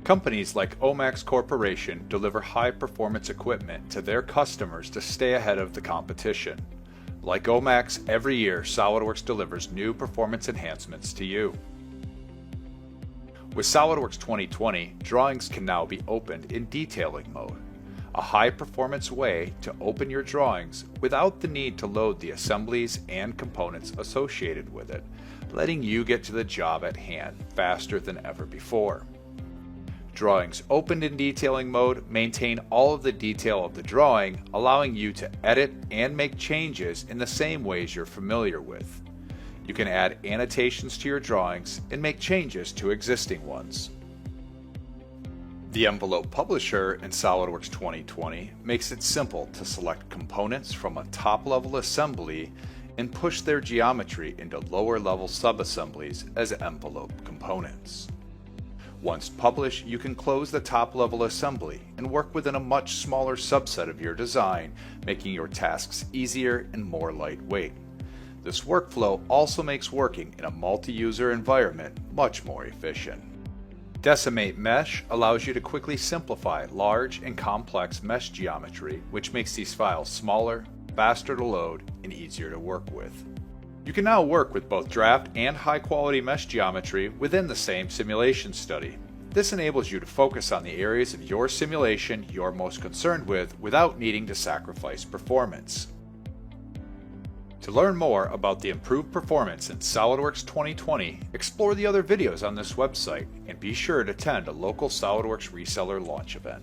Companies like Omax Corporation deliver high-performance equipment to their customers to stay ahead of the competition. Like Omax, every year SolidWorks delivers new performance enhancements to you. With SolidWorks 2020, drawings can now be opened in detailing mode, a high-performance way to open your drawings without the need to load the assemblies and components associated with it, letting you get to the job at hand faster than ever before. Drawings opened in detailing mode maintain all of the detail of the drawing, allowing you to edit and make changes in the same ways you're familiar with. You can add annotations to your drawings and make changes to existing ones. The Envelope Publisher in SolidWorks 2020 makes it simple to select components from a top-level assembly and push their geometry into lower-level subassemblies as envelope components. Once published, you can close the top-level assembly and work within a much smaller subset of your design, making your tasks easier and more lightweight. This workflow also makes working in a multi-user environment much more efficient. Decimate Mesh allows you to quickly simplify large and complex mesh geometry, which makes these files smaller, faster to load, and easier to work with. You can now work with both draft and high-quality mesh geometry within the same simulation study. This enables you to focus on the areas of your simulation you're most concerned with without needing to sacrifice performance. To learn more about the improved performance in SolidWorks 2020, explore the other videos on this website and be sure to attend a local SolidWorks reseller launch event.